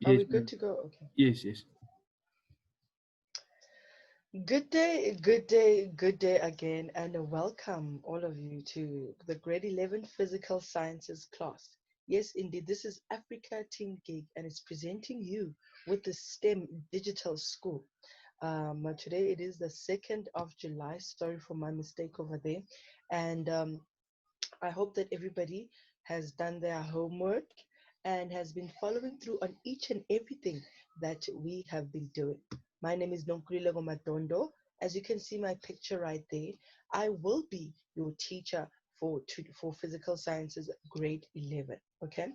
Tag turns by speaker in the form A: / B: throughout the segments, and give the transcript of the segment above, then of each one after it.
A: Are
B: Yes,
A: we good
B: ma'am.
A: to go? Okay.
B: Yes, yes.
A: Good day again, and welcome all of you to the grade 11 Physical Sciences class. Yes, indeed, this is Africa Team Gig, and it's presenting you with the STEM Digital School. Today it is the 2nd of July. Sorry for my mistake over there. And I hope that everybody has done their homework and has been following through on each and everything that we have been doing. My name is Nonkulilego Matondo. As you can see my picture right there, I will be your teacher for physical sciences grade 11. Okay,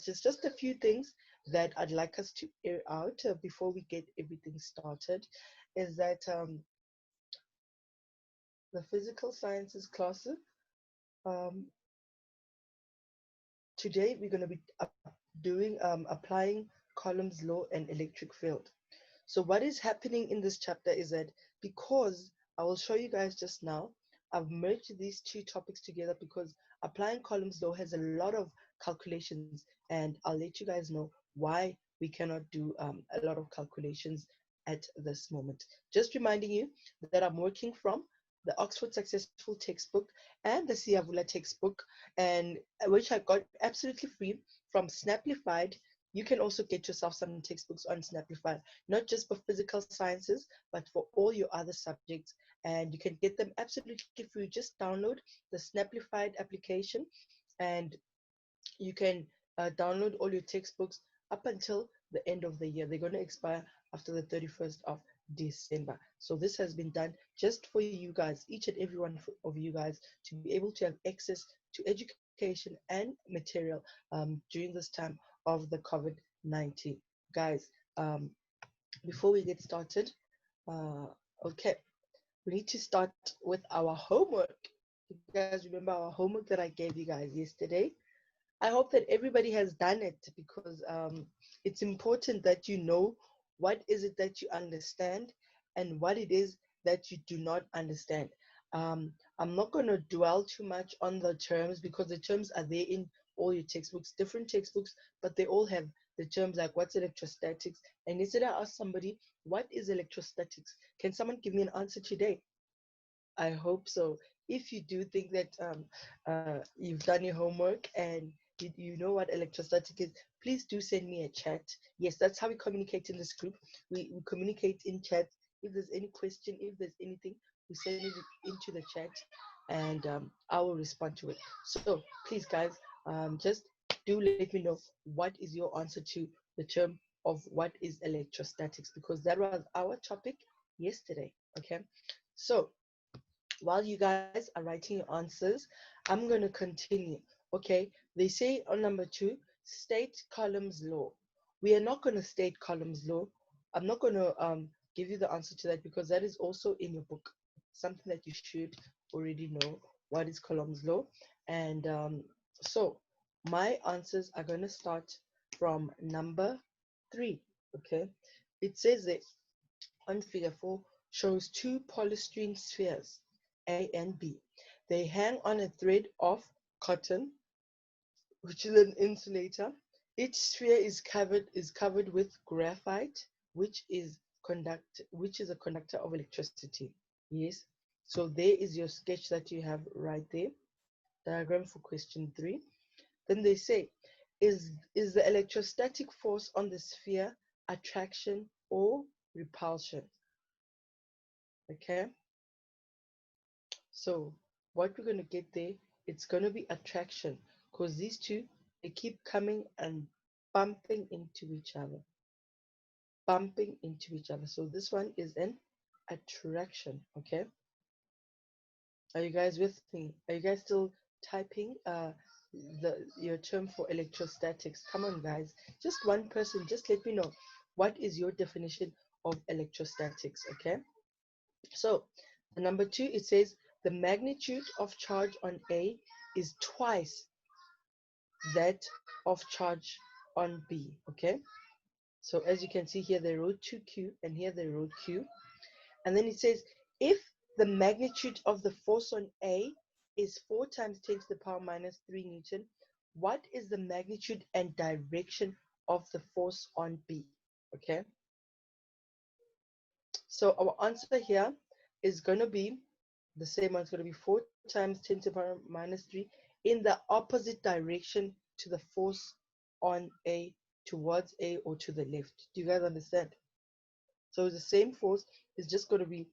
A: just a few things that I'd like us to air out before we get everything started is that the physical sciences classes um, today we're going to be doing applying Coulombs law and electric field. So what is happening in this chapter is that because I will show you guys just now, I've merged these two topics together because applying Coulombs law has a lot of calculations, and I'll let you guys know why we cannot do a lot of calculations at this moment. Just reminding you that I'm working from the Oxford Successful textbook and the Siavula textbook, and which I got absolutely free from Snaplified. You can also get yourself some textbooks on Snaplified, not just for physical sciences, but for all your other subjects. And you can get them absolutely free. Just download the Snaplified application, and you can download all your textbooks up until the end of the year. They're going to expire after the 31st of December. So this has been done just for you guys, each and every one of you guys, to be able to have access to education and material during this time of the COVID-19. Guys, before we get started, uh, okay, we need to start with our homework. You guys remember our homework that I gave you guys yesterday? I hope that everybody has done it because it's important that you know what is it that you understand and what it is that you do not understand. I'm not going to dwell too much on the terms because the terms are there in all your textbooks, different textbooks, but they all have the terms like what's electrostatics. And instead, I ask somebody, what is electrostatics? Can someone give me an answer today? I hope so. If you do think that you've done your homework and you know what electrostatic is, please do send me a chat. Yes, that's how we communicate in this group. We communicate in chat. If there's any question, if there's anything, we send it into the chat and I will respond to it. So please, guys, just do let me know what is your answer to the term of what is electrostatics because that was our topic yesterday. Okay, so while you guys are writing your answers, I'm going to continue. Okay, they say on number two, state Coulombs law. We are not going to state Coulombs law. I'm not going to give you the answer to that because that is also in your book, something that you should already know what is Coulombs law. And so my answers are going to start from number three. Okay, it says that on figure 4 shows two polystyrene spheres, A and B. They hang on a thread of cotton, which is an insulator. Each sphere is covered with graphite, which is a conductor of electricity. Yes. So there is your sketch that you have right there. Diagram for question 3. Then they say, is the electrostatic force on the sphere attraction or repulsion? Okay. So what we're going to get there, it's going to be attraction because these two, they keep coming and bumping into each other, bumping into each other. So this one is an attraction. Okay. Are you guys with me? Are you guys still typing your term for electrostatics? Come on, guys. Just one person, just let me know what is your definition of electrostatics. Okay. So the number two, it says the magnitude of charge on A is twice that of charge on B. Okay. So as you can see here, they wrote 2Q and here they wrote Q. And then it says if the magnitude of the force on A is 4 times 10 to the power minus 3 Newton, what is the magnitude and direction of the force on B. Okay, so our answer here is going to be the same one. It's going to be 4 times 10 to the power minus 3 in the opposite direction to the force on A, towards A or to the left. Do you guys understand? So the same force is just going to be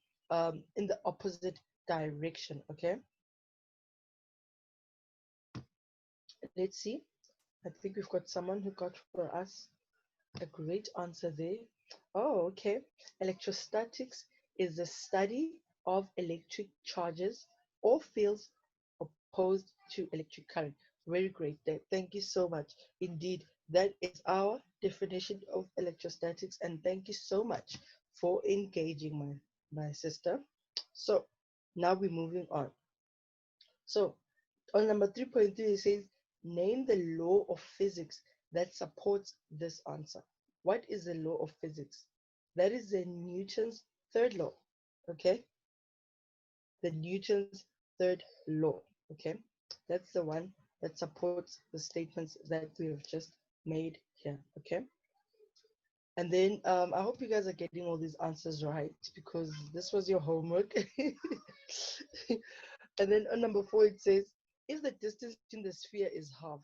A: in the opposite direction. Okay, let's see. I think we've got someone who got for us a great answer there. Oh, okay. Electrostatics is the study of electric charges or fields opposed to electric current. Very great there. Thank you so much. Indeed, that is our definition of electrostatics. And thank you so much for engaging my sister. So now we're moving on. So on number 3.3, it says, name the law of physics that supports this answer. What is the law of physics? That is the Newton's third law. Okay, the Newton's third law. Okay, that's the one that supports the statements that we have just made here. Okay, and then I hope you guys are getting all these answers right, because this was your homework. And then on number 4, it says, if the distance between the sphere is halved,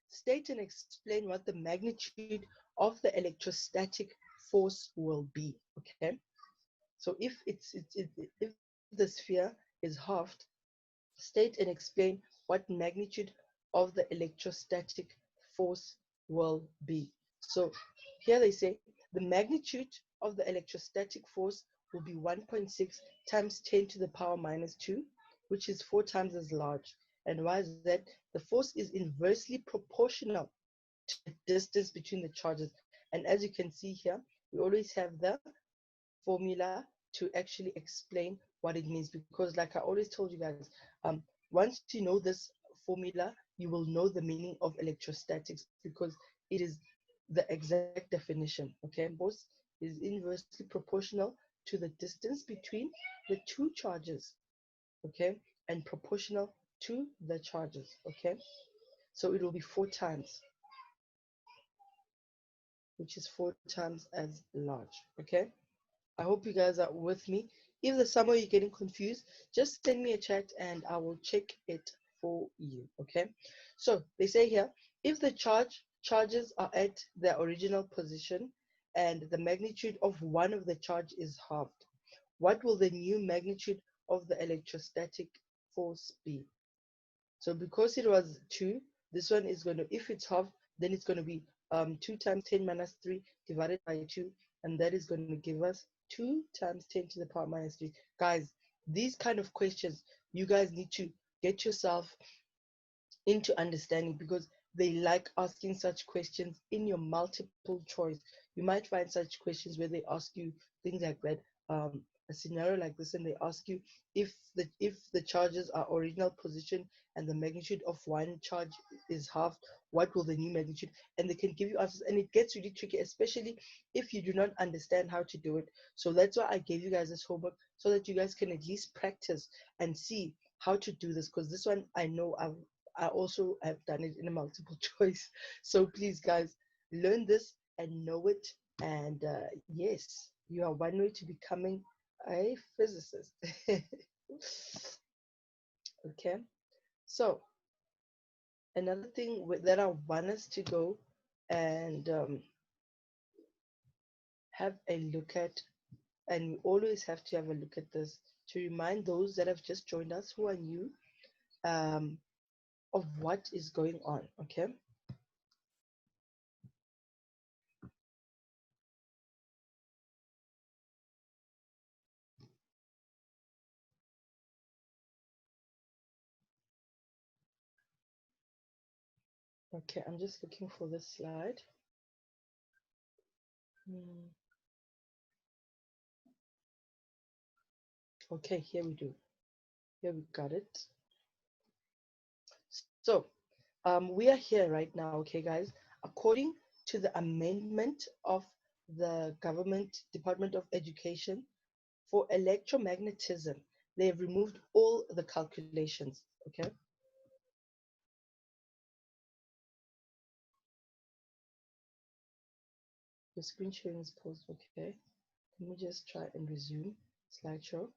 A: state and explain what the magnitude of the electrostatic force will be. Okay, so if the sphere is halved, state and explain what magnitude of the electrostatic force will be. So here they say the magnitude of the electrostatic force will be 1.6 times 10 to the power minus 2, which is 4 times as large. And why is that? The force is inversely proportional to the distance between the charges. And as you can see here, we always have the formula to actually explain what it means, because like I always told you guys, once you know this formula, you will know the meaning of electrostatics, because it is the exact definition. Okay, force is inversely proportional to the distance between the two charges. Okay, and proportional to the charges. Okay, so it will be 4 times, which is 4 times as large. Okay, I hope you guys are with me. If there's somewhere you're getting confused, just send me a chat and I will check it for you. Okay, so they say here, if the charges are at their original position and the magnitude of one of the charge is halved, what will the new magnitude of the electrostatic force be? So because it was 2, this one is going to, if it's half, then it's going to be 2 times 10 minus 3 divided by 2, and that is going to give us 2 times 10 to the power minus 3. Guys, these kind of questions, you guys need to get yourself into understanding, because they like asking such questions in your multiple choice. You might find such questions where they ask you things like that, a scenario like this, and they ask you if the charges are original position and the magnitude of one charge is half, what will the new magnitude? And they can give you answers, and it gets really tricky, especially if you do not understand how to do it. So that's why I gave you guys this homework, so that you guys can at least practice and see how to do this, because this one I know I also have done it in a multiple choice. So please, guys, learn this and know it. And yes, you are one way to becoming a physicist. Okay. So another thing that I want us to go and have a look at, and we always have to have a look at this to remind those that have just joined us who are new, um, of what is going on. Okay. Okay, I'm just looking for this slide. Okay, here we do. Here we got it. So we are here right now, okay, guys. According to the amendment of the Government Department of Education for electromagnetism, they have removed all the calculations, okay? Your screen sharing is paused. Okay. Let me just try and resume slideshow.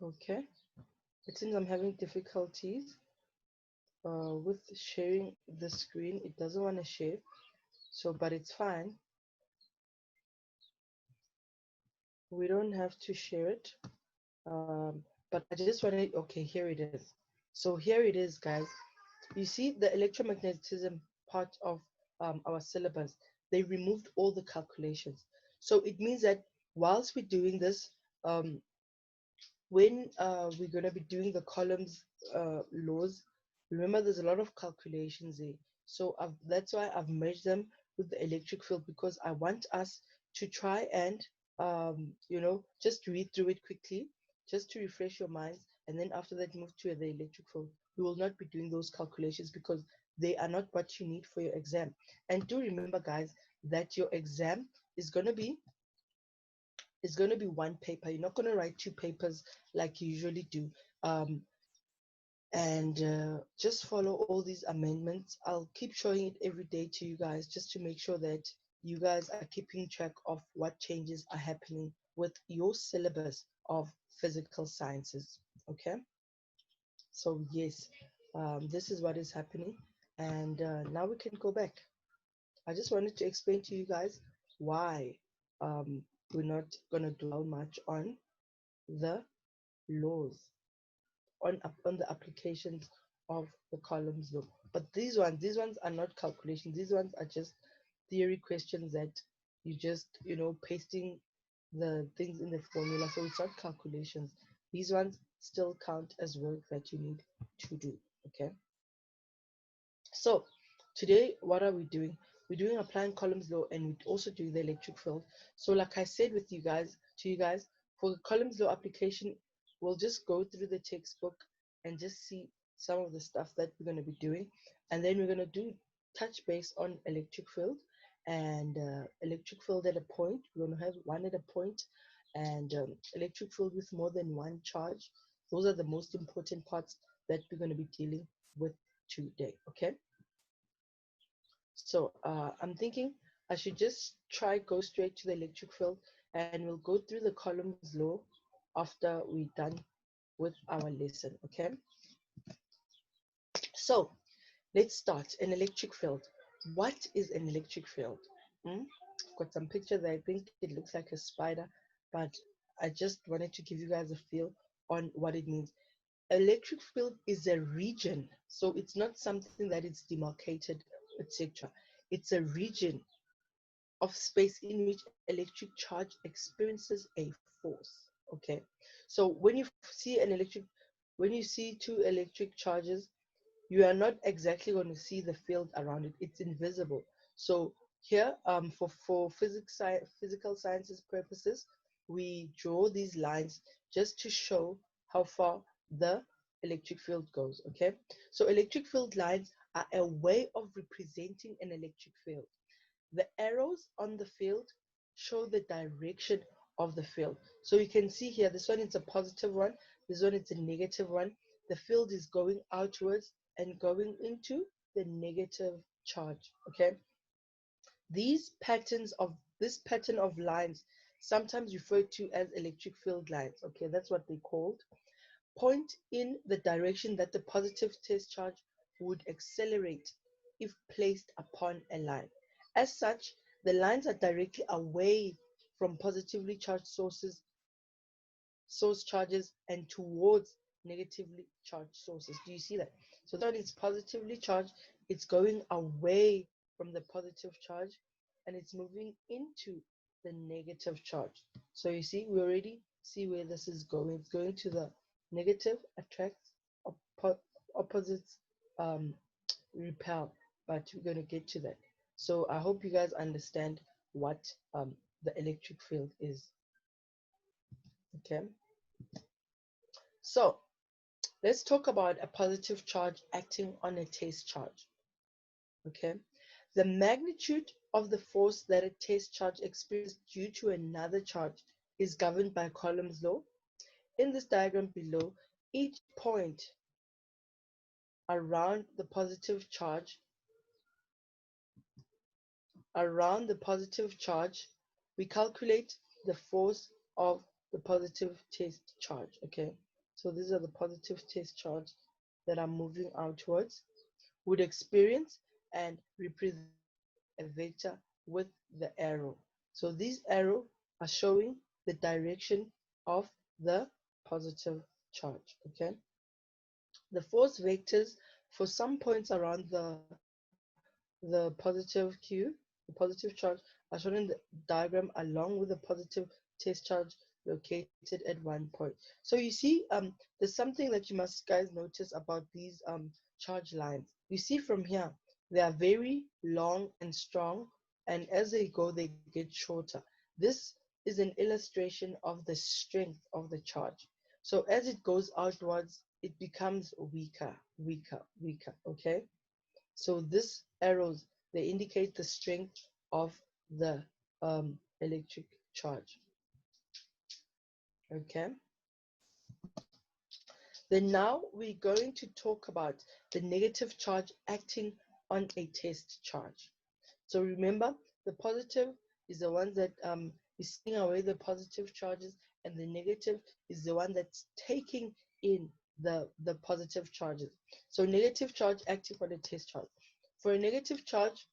A: Okay. It seems I'm having difficulties with sharing the screen. It doesn't want to share. So, but it's fine. We don't have to share it. But I just wanted, okay, here it is. So here it is, guys. You see the electromagnetism part of our syllabus. They removed all the calculations. So it means that whilst we're doing this, um, when we're going to be doing the Coulombs laws, remember there's a lot of calculations there. So that's why I've merged them with the electric field, because I want us to try and, just read through it quickly, just to refresh your minds. And then after that, move to the electric field. We will not be doing those calculations because they are not what you need for your exam. And do remember, guys, that your exam is going to be one paper. You're not going to write two papers like you usually do. Um, and just follow all these amendments. I'll keep showing it every day to you guys just to make sure that you guys are keeping track of what changes are happening with your syllabus of physical sciences. Okay, so yes, this is what is happening, and now we can go back. I just wanted to explain to you guys why we're not going to dwell much on the laws, on the applications of the Coulombs law. But these ones are not calculations. These ones are just theory questions that you just, pasting the things in the formula. So it's not calculations. These ones still count as work that you need to do. Okay. So today, what are we doing? We're doing applying Coulombs law, and we also do the electric field. So like I said to you guys, for the Coulombs law application, we'll just go through the textbook and just see some of the stuff that we're going to be doing. And then we're going to do touch base on electric field, and electric field at a point. We're going to have one at a point, and electric field with more than one charge. Those are the most important parts that we're going to be dealing with today. Okay, so I'm thinking I should just try go straight to the electric field, and we'll go through the Coulombs law after we're done with our lesson. Okay, so let's start. An electric field. What is an electric field? I've got some pictures that I think it looks like a spider, but I just wanted to give you guys a feel on what it means. Electric field is a region, so it's not something that is demarcated, etc. It's a region of space in which electric charge experiences a force. Okay, so when you see two electric charges, you are not exactly going to see the field around it. It's invisible. So here, for physical sciences purposes, we draw these lines just to show how far the electric field goes. Okay, so electric field lines are a way of representing an electric field. The arrows on the field show the direction of the field. So you can see here, this one is a positive one, this one is a negative one. The field is going outwards and going into the negative charge. Okay, this pattern of lines, sometimes referred to as electric field lines. Okay, that's what they're called. Point in the direction that the positive test charge would accelerate if placed upon a line. As such, the lines are directly away from positively charged source charges and towards negatively charged sources. Do you see that? So that is positively charged, it's going away from the positive charge, and it's moving into the negative charge. So you see, we already see where this is going. It's going to the negative, attracts, opposites repel, but we're going to get to that. So I hope you guys understand what the electric field is. Okay, so let's talk about a positive charge acting on a test charge. Okay, The magnitude of the force that a test charge experiences due to another charge is governed by Coulomb's law. In this diagram below, each point around the positive charge, we calculate the force of the positive test charge. Okay, so these are the positive test charge that are moving outwards, would experience and represent a vector with the arrow. So these arrows are showing the direction of the positive charge. Okay, the force vectors for some points around the positive Q, the positive charge, are shown in the diagram along with the positive test charge located at one point. So you see, there's something that you must guys notice about these charge lines. You see from here, they are very long and strong, and as they go, they get shorter. This is an illustration of the strength of the charge. So as it goes outwards, it becomes weaker, weaker, weaker. Okay. So this arrows, they indicate the strength of the electric charge. Okay. Then now we're going to talk about the negative charge acting on a test charge. So remember, the positive is the one that is sending away the positive charges, and the negative is the one that's taking in the positive charges. So negative charge acting on a test charge. For a negative charge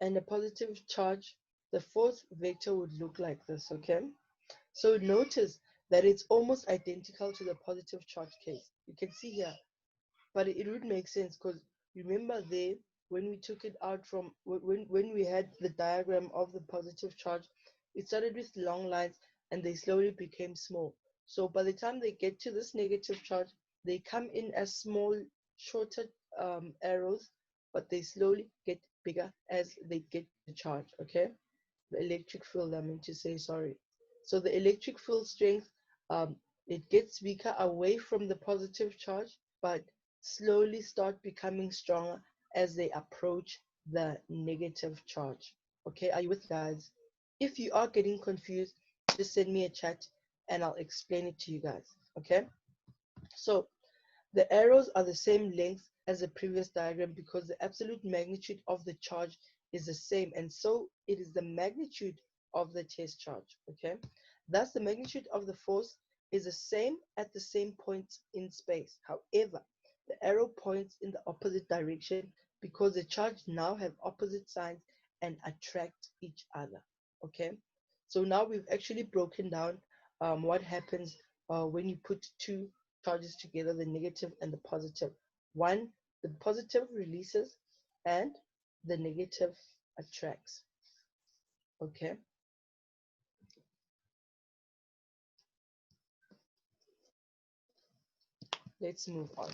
A: and a positive charge, the force vector would look like this, okay? So notice that it's almost identical to the positive charge case. You can see here, but it would make sense because remember there, when we took it out from, when we had the diagram of the positive charge, it started with long lines and they slowly became small. So by the time they get to this negative charge, they come in as small, shorter arrows, but they slowly get bigger as they get to the charge, okay? The electric field, I meant to say, sorry. So the electric field strength, um, it gets weaker away from the positive charge, but slowly start becoming stronger as they approach the negative charge. Okay, are you with guys? If you are getting confused, just send me a chat and I'll explain it to you guys. Okay, so the arrows are the same length as the previous diagram because the absolute magnitude of the charge is the same, and so it is the magnitude of the test charge. Okay, thus the magnitude of the force is the same at the same point in space. However, the arrow points in the opposite direction because the charge now have opposite signs and attract each other. Okay, so now we've actually broken down what happens when you put two charges together, the negative and the positive. One, the positive releases and the negative attracts. Okay, let's move on.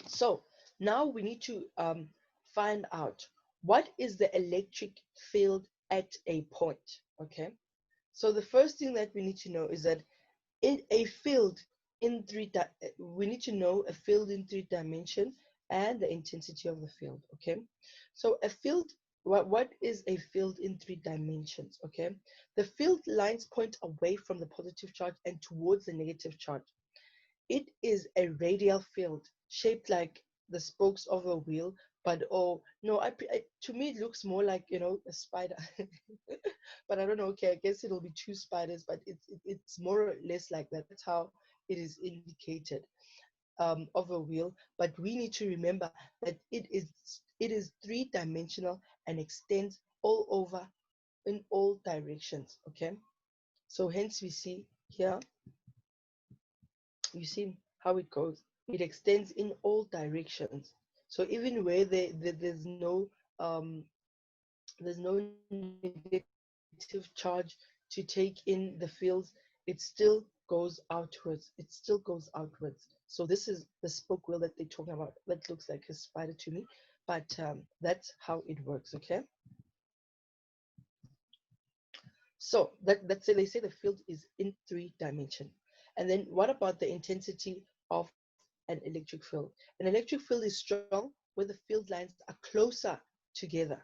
A: So now we need to find out what is the electric field at a point. Okay, so the first thing that we need to know is that in a field in we need to know a field in 3 dimensions and the intensity of the field. Okay, so a field, what is a field in 3 dimensions? Okay, the field lines point away from the positive charge and towards the negative charge. It is a radial field shaped like the spokes of a wheel, but oh no, to me it looks more like, you know, a spider. But I don't know. Okay, I guess it'll be two spiders, but it's more or less like that. That's how it is indicated, of a wheel. But we need to remember that it is 3 dimensional and extends all over in all directions. Okay, so hence we see here, you see how it goes. It extends in all directions. So even where there's no negative charge to take in the fields, it still goes outwards. It still goes outwards. So this is the spoke wheel that they're talking about. That looks like a spider to me, but that's how it works. Okay. So that's it. They say the field is in 3 dimensions. And then what about the intensity of an electric field? An electric field is strong where the field lines are closer together.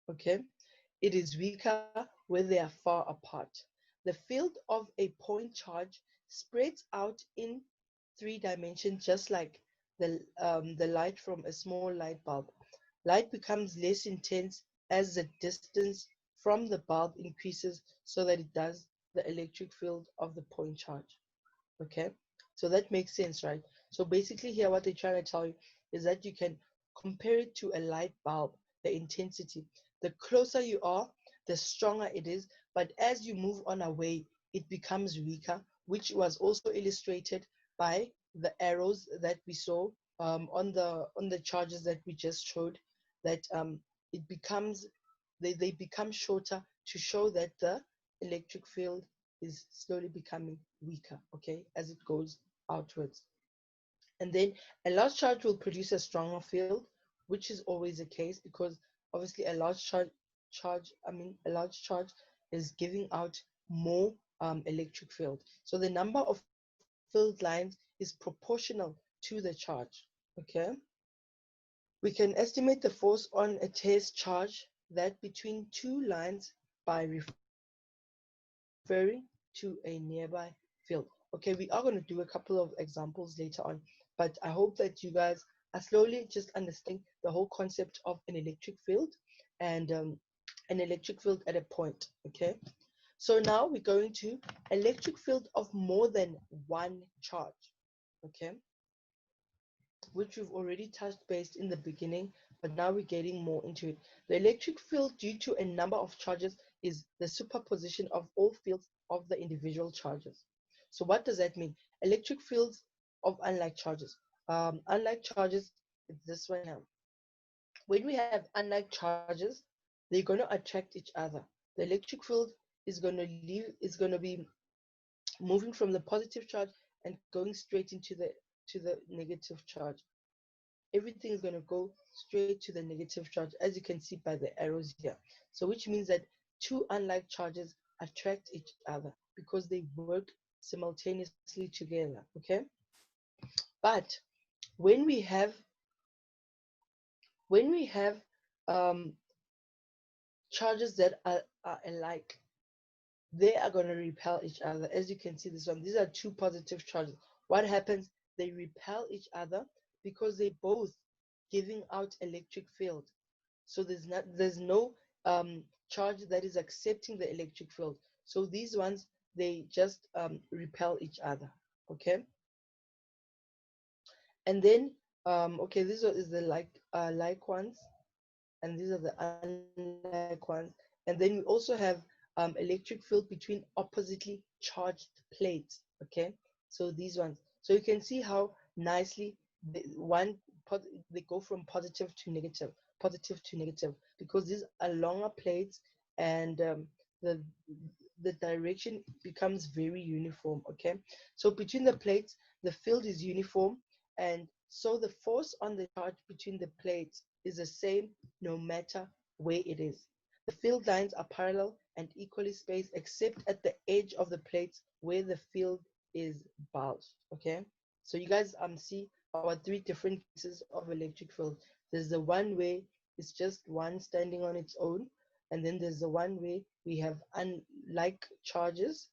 A: Okay, it is weaker when they are far apart. The field of a point charge spreads out in 3 dimensions, just like the light from a small light bulb. Light becomes less intense as the distance from the bulb increases, so that it does the electric field of the point charge. Okay, so that makes sense, right? So basically here what they're trying to tell you is that you can compare it to a light bulb, the intensity. The closer you are, the stronger it is, but as you move on away, it becomes weaker, which was also illustrated by the arrows that we saw on the charges that we just showed, that it becomes they become shorter to show that the electric field is slowly becoming weaker, okay, as it goes outwards. And then a large charge will produce a stronger field, which is always the case, because obviously a large a large charge is giving out more electric field. So the number of filled lines is proportional to the charge, okay? We can estimate the force on a test charge that between two lines by referring to a nearby field. Okay, we are going to do a couple of examples later on, but I hope that you guys are slowly just understanding the whole concept of an electric field and an electric field at a point. Okay, so now we're going to electric field of more than one charge. Okay, which we've already touched base in the beginning, but now we're getting more into it. The electric field due to a number of charges is the superposition of all fields of the individual charges. So what does that mean? Electric fields of unlike charges. Unlike charges, it's this one here. When we have unlike charges, they're going to attract each other. The electric field is going to be moving from the positive charge and going straight into the negative charge. Everything is going to go straight to the negative charge, as you can see by the arrows here. So which means that two unlike charges attract each other because they work simultaneously together. Okay, but when we have when we have um, charges that are alike, they are going to repel each other. As you can see this one, these are two positive charges. What happens? They repel each other because they both giving out electric field. So there's no charge that is accepting the electric field. So these ones, they just repel each other. Okay, and then okay, this is the like ones, and these are the unlike ones. And then we also have electric field between oppositely charged plates. Okay, so these ones. So you can see how nicely they go from positive to negative, because these are longer plates, and the the direction becomes very uniform. Okay, so between the plates, the field is uniform, and so the force on the charge between the plates is the same no matter where it is. The field lines are parallel and equally spaced except at the edge of the plates where the field is bulged. Okay, so you guys see our three different cases of electric field. There's the one where it's just one standing on its own, and then there's the one where we have unlike charges,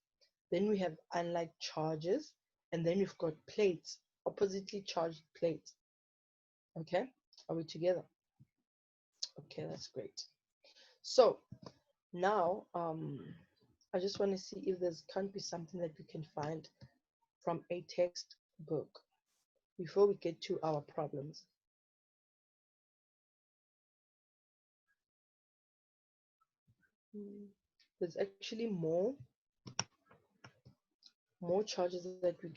A: then we have unlike charges, and then we've got plates, oppositely charged plates. Okay, are we together? Okay, that's great. So now I just want to see if there's can't be something that we can find from a textbook before we get to our problems. There's actually more charges that we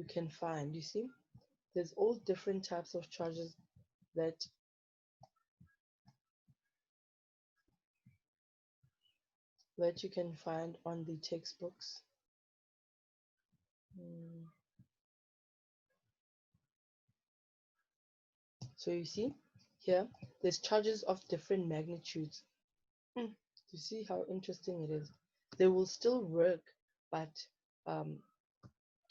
A: can find. You see, there's all different types of charges that you can find on the textbooks. So you see here, there's charges of different magnitudes. You see how interesting it is? They will still work, but um,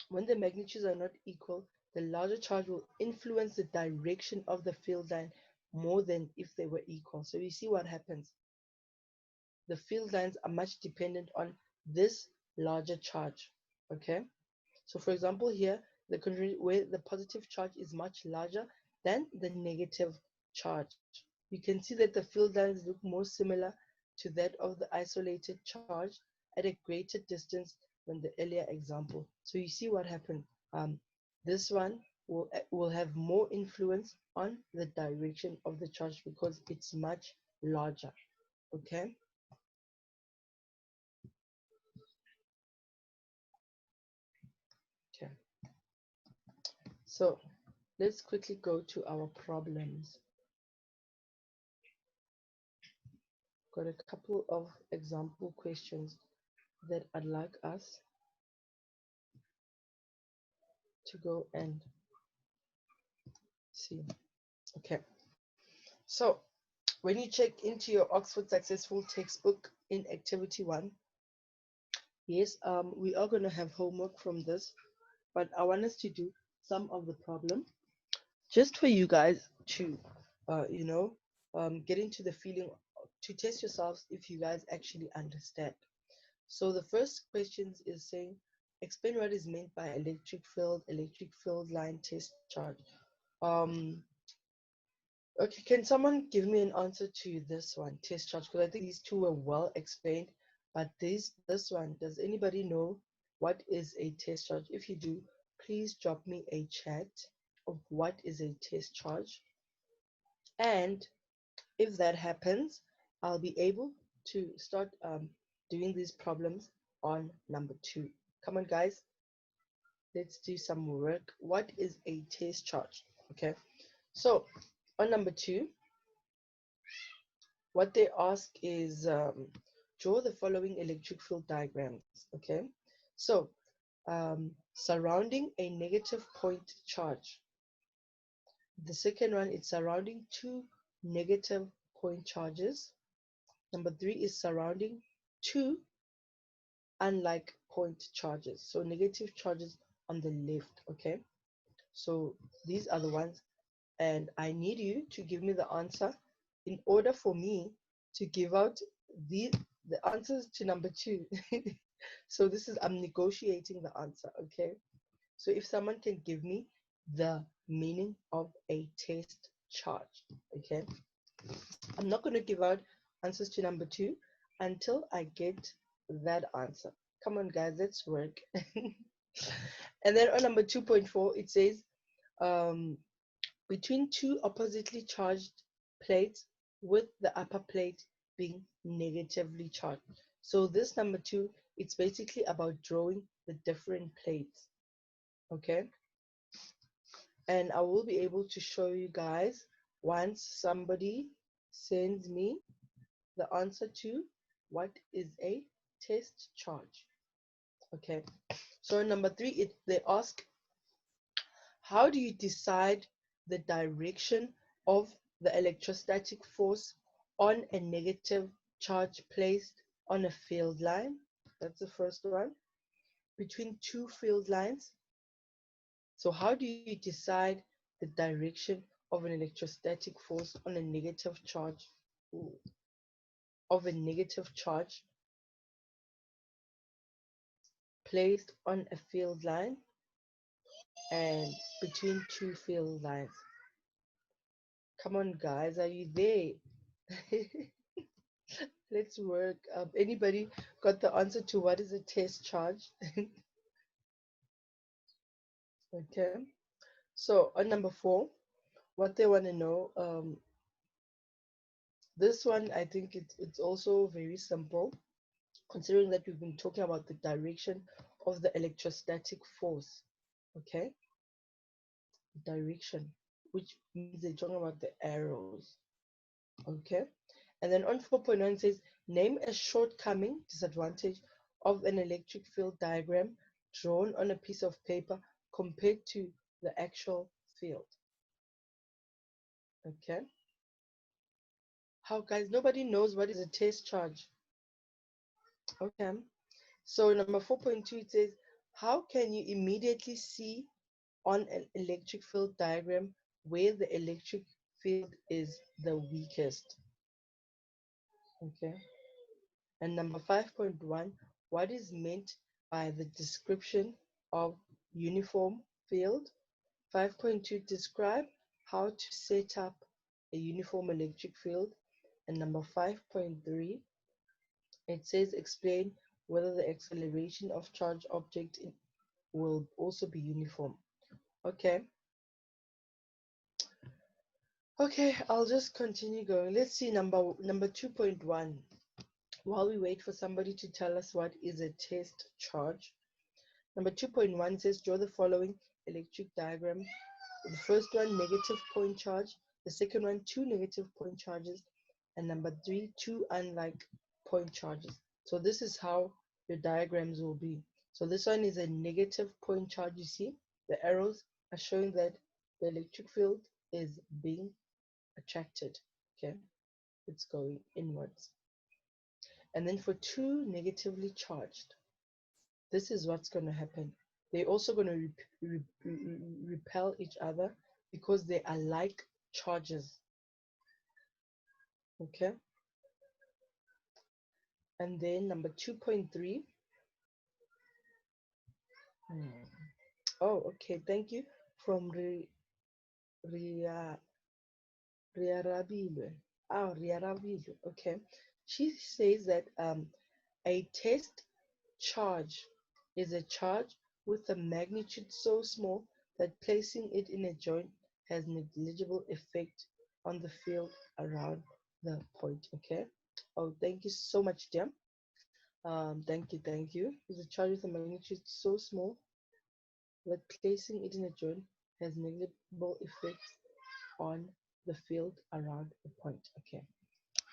A: when the magnitudes are not equal, the larger charge will influence the direction of the field line more than if they were equal. So you see what happens. The field lines are much dependent on this larger charge. Okay. So for example, here, where the positive charge is much larger than the negative charge. You can see that the field lines look more similar to that of the isolated charge at a greater distance than the earlier example. So you see what happened. This one will have more influence on the direction of the charge because it's much larger. Okay. Okay. So let's quickly go to our problems. Got a couple of example questions that I'd like us to go and see. Okay, so when you check into your Oxford Successful textbook in Activity 1, yes, we are going to have homework from this, but I want us to do some of the problem just for you guys to, get into the feeling to test yourselves if you guys actually understand. So the first question is saying, explain what is meant by electric field line, test charge. Um, okay, can someone give me an answer to this one, test charge? Because I think these two were well explained, but this one, does anybody know what is a test charge? If you do, please drop me a chat of what is a test charge. And if that happens, I'll be able to start doing these problems on number 2. Come on, guys, let's do some work. What is a test charge? Okay, so on number 2, what they ask is draw the following electric field diagrams. Okay, so surrounding a negative point charge. The second one is surrounding 2 negative point charges. Number 3 is surrounding 2 unlike point charges. So negative charges on the left. Okay, so these are the ones, and I need you to give me the answer in order for me to give out the answers to number 2. So this is, I'm negotiating the answer. Okay, so if someone can give me the meaning of a test charge. Okay, I'm not going to give out answers to number 2 until I get that answer. Come on, guys, let's work. And then on number 2.4, it says, um, between 2 oppositely charged plates with the upper plate being negatively charged. So this number 2, it's basically about drawing the different plates. Okay. And I will be able to show you guys once somebody sends me the answer to what is a test charge. Okay, so number 3, they ask, how do you decide the direction of the electrostatic force on a negative charge placed on a field line? That's the first one. Between 2 field lines. So how do you decide the direction of an electrostatic force on a negative charge? Of a negative charge placed on a field line and between 2 field lines. Come on, guys, are you there? Let's work. Anybody got the answer to what is a test charge? Okay. So on number 4, what they want to know, this one, I think it's also very simple, considering that we've been talking about the direction of the electrostatic force. Okay. Direction, which means they're talking about the arrows. Okay. And then on 4.1 says, name a shortcoming, disadvantage of an electric field diagram drawn on a piece of paper compared to the actual field. Okay. How, guys, nobody knows what is a test charge. Okay. So number 4.2, it says, how can you immediately see on an electric field diagram where the electric field is the weakest. Okay. And number 5.1, what is meant by the description of uniform field? 5.2, describe how to set up a uniform electric field. And number 5.3, it says explain whether the acceleration of charged object will also be uniform. Okay. Okay, I'll just continue going. Let's see number 2.1. While we wait for somebody to tell us what is a test charge. Number 2.1 says draw the following electric diagram. The first one, negative point charge. The second one, two negative point charges. And number 3, two unlike point charges. So this is how your diagrams will be. So this one is a negative point charge. You see, the arrows are showing that the electric field is being attracted. Okay, it's going inwards. And then for two negatively charged, this is what's going to happen. They're also going to repel each other because they are like charges. Okay. And then number 2.3. Oh, okay. Thank you. From Ria Rabile. Oh, Ria Rabile. Okay. She says that a test charge is a charge with a magnitude so small that placing it in a joint has negligible effect on the field around the point. Okay. Oh, thank you so much, dear. Thank you. Is a charge with a magnitude so small that placing it in a joint has negligible effect on the field around the point. Okay.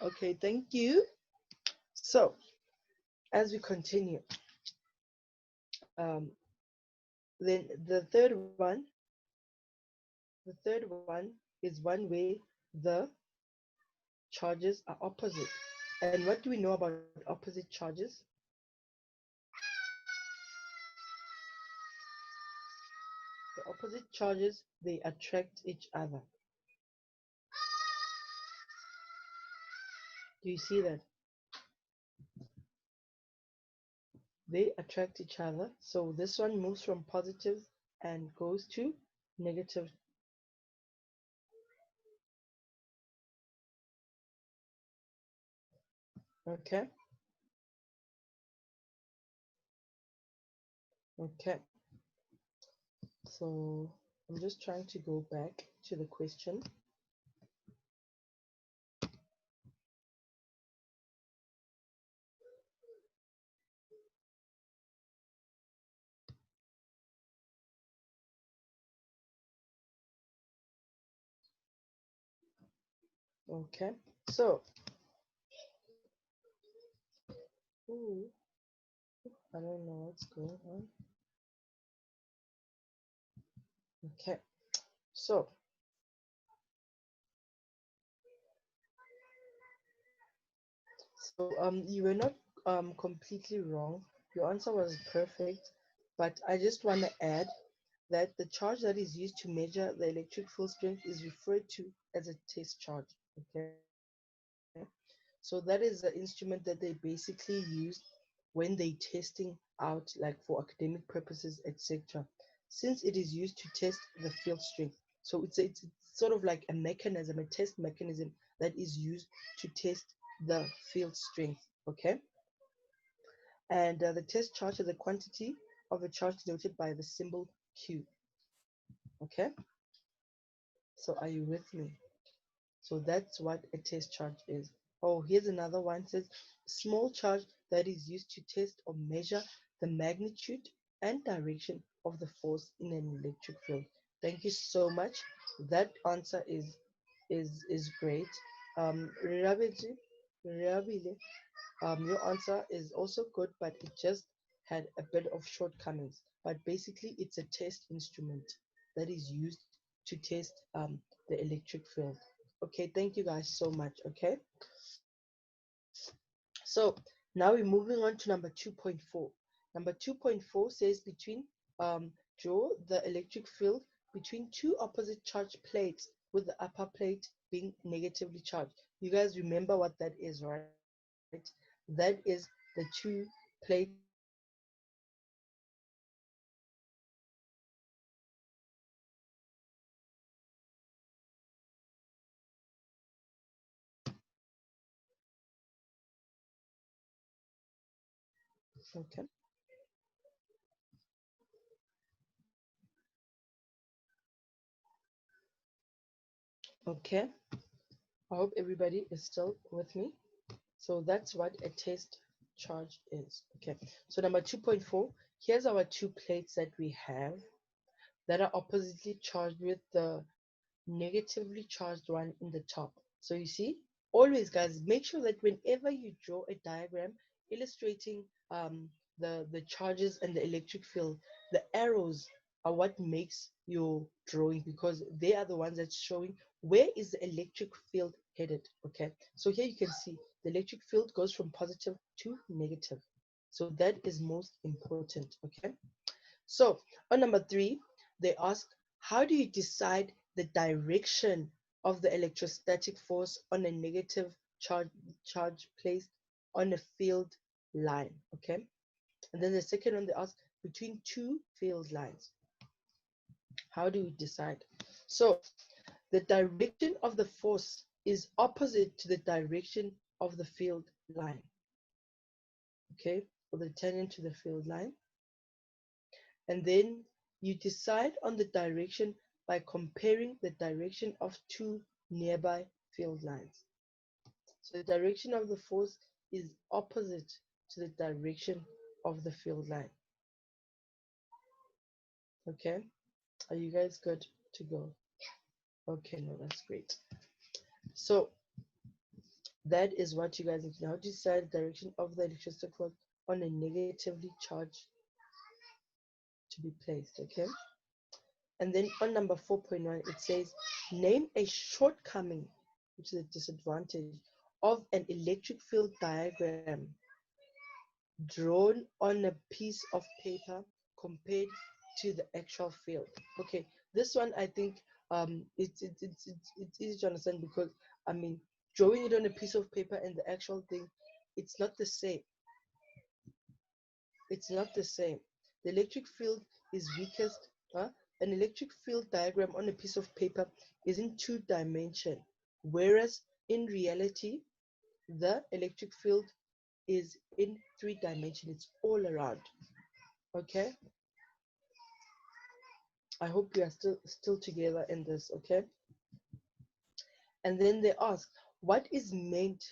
A: Okay, thank you. So, as we continue, then the third one is one where the charges are opposite. And what do we know about opposite charges? The opposite charges, they attract each other. Do you see that? They attract each other. So this one moves from positive and goes to negative. Okay. Okay. So I'm just trying to go back to the question. Okay. So, ooh, I don't know what's going on. Okay. So, you were not completely wrong. Your answer was perfect, but I just want to add that the charge that is used to measure the electric field strength is referred to as a test charge. Okay. So that is the instrument that they basically use when they testing out like for academic purposes, etc. Since it is used to test the field strength. So it's sort of like a mechanism, a test mechanism that is used to test the field strength. Okay. And the test charge is the quantity of a charge denoted by the symbol Q. Okay. So are you with me? So that's what a test charge is. Oh, here's another one. It says small charge that is used to test or measure the magnitude and direction of the force in an electric field. Thank you so much. That answer is great. Rabiji, Rabile, your answer is also good, but it just had a bit of shortcomings. But basically, it's a test instrument that is used to test the electric field. Okay, thank you guys so much. Okay, so now we're moving on to number 2.4. Number 2.4 says draw the electric field between two opposite charge plates with the upper plate being negatively charged. You guys remember what that is, right? That is the two plates of electrostatic force on a negatively charged okay. Okay, I hope everybody is still with me. So that's what a test charge is. Okay, so number 2.4, here's our two plates that we have that are oppositely charged with the negatively charged one in the top. So you see, always guys, make sure that whenever you draw a diagram illustrating the charges and the electric field, the arrows are what makes your drawing, because they are the ones that's showing where is the electric field headed. Okay, so here you can see the electric field goes from positive to negative. So that is most important. Okay, so on number 3, they ask, how do you decide the direction of the electrostatic force on a negative charge placed on a field line? Okay. And then the second one, they ask, between two field lines, how do we decide? So the direction of the force is opposite to the direction of the field line. Okay, or the tangent to the field line. And then you decide on the direction by comparing the direction of two nearby field lines. So the direction of the force is opposite to the direction of the field line. Okay, are you guys good to go? Okay, no, that's great. So that is what you guys need to know. How to decide the direction of the electric field on a negatively charged to be placed. Okay. And then on number 4.1, it says, name a shortcoming, which is a disadvantage, of an electric field diagram drawn on a piece of paper compared to the actual field. Okay, this one I think it's easy to understand, because I mean, drawing it on a piece of paper and the actual thing, it's not the same. It's not the same. The electric field is weakest. An electric field diagram on a piece of paper is in 2 dimension, whereas in reality, the electric field is in 3 dimension. It's all around. Okay. I hope you are still together in this. Okay. And then they ask, what is meant?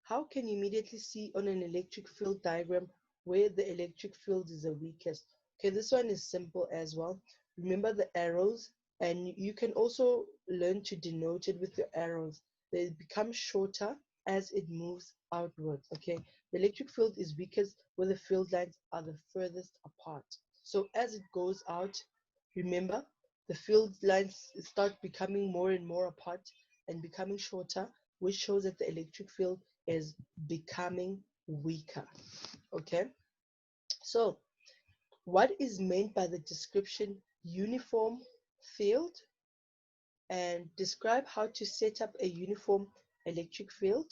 A: How can you immediately see on an electric field diagram where the electric field is the weakest? Okay, this one is simple as well. Remember the arrows, and you can also learn to denote it with your arrows. They become shorter as it moves outwards. Okay, the electric field is weakest where the field lines are the furthest apart. So as it goes out, remember, the field lines start becoming more and more apart and becoming shorter, which shows that the electric field is becoming weaker. Okay, so what is meant by the description uniform field, and describe how to set up a uniform electric field.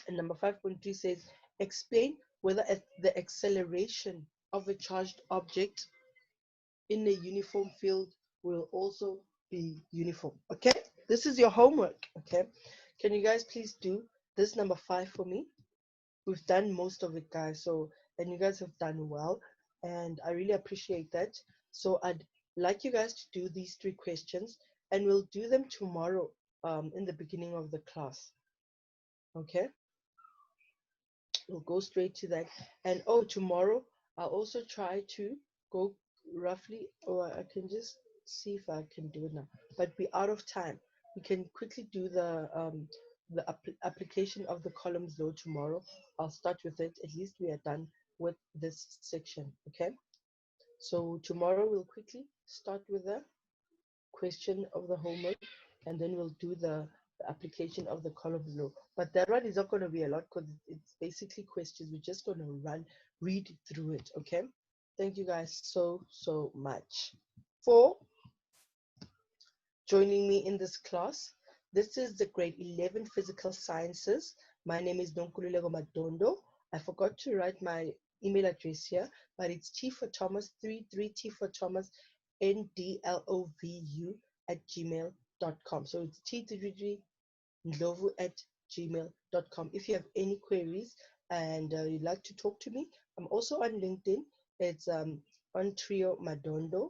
A: And number 5.3 says, explain whether the acceleration of a charged object in a uniform field will also be uniform. Okay, this is your homework. Okay, can you guys please do this number 5 for me? We've done most of it, guys, so, and you guys have done well, and I really appreciate that. So I'd like you guys to do these 3 questions, and we'll do them tomorrow in the beginning of the class. Okay, we'll go straight to that. And oh, tomorrow I'll also try to go roughly, or I can just see if I can do it now, but we're out of time. We can quickly do the application of the Coulombs law tomorrow. I'll start with it. At least we are done with this section. Okay, so tomorrow we'll quickly start with the question of the homework, and then we'll do the application of the Coulombs law. But that one is not going to be a lot, because it's basically questions. We're just going to read through it. Okay, thank you guys so much for joining me in this class. This is the grade 11 physical sciences. My name is Nonkululeko Madondo. I forgot to write my email address here, but it's T for Thomas, 33T for Thomas, NDLOVU at gmail.com. So it's T33 ndlovu at gmail.com. If you have any queries and you'd like to talk to me, I'm also on LinkedIn. It's on Trio Madondo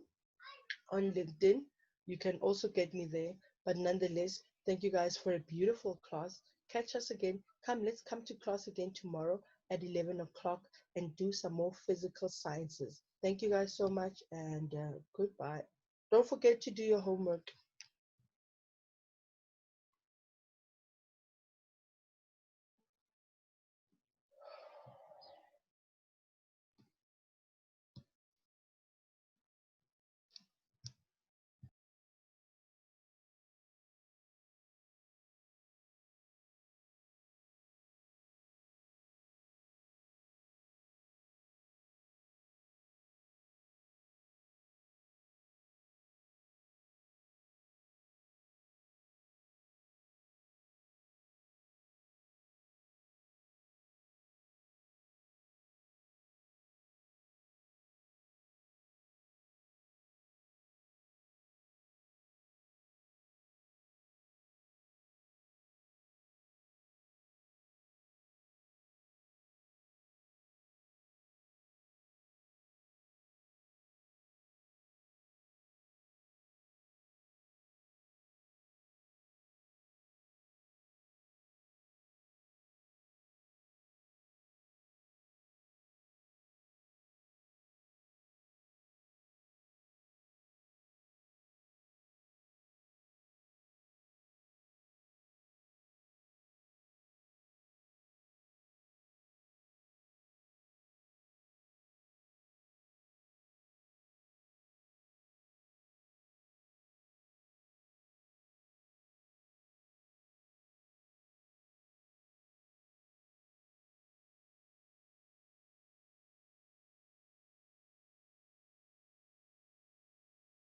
A: on LinkedIn. You can also get me there. But nonetheless, thank you guys for a beautiful class. Catch us again. Let's come to class again tomorrow at 11 o'clock and do some more physical sciences. Thank you guys so much and goodbye. Don't forget to do your homework.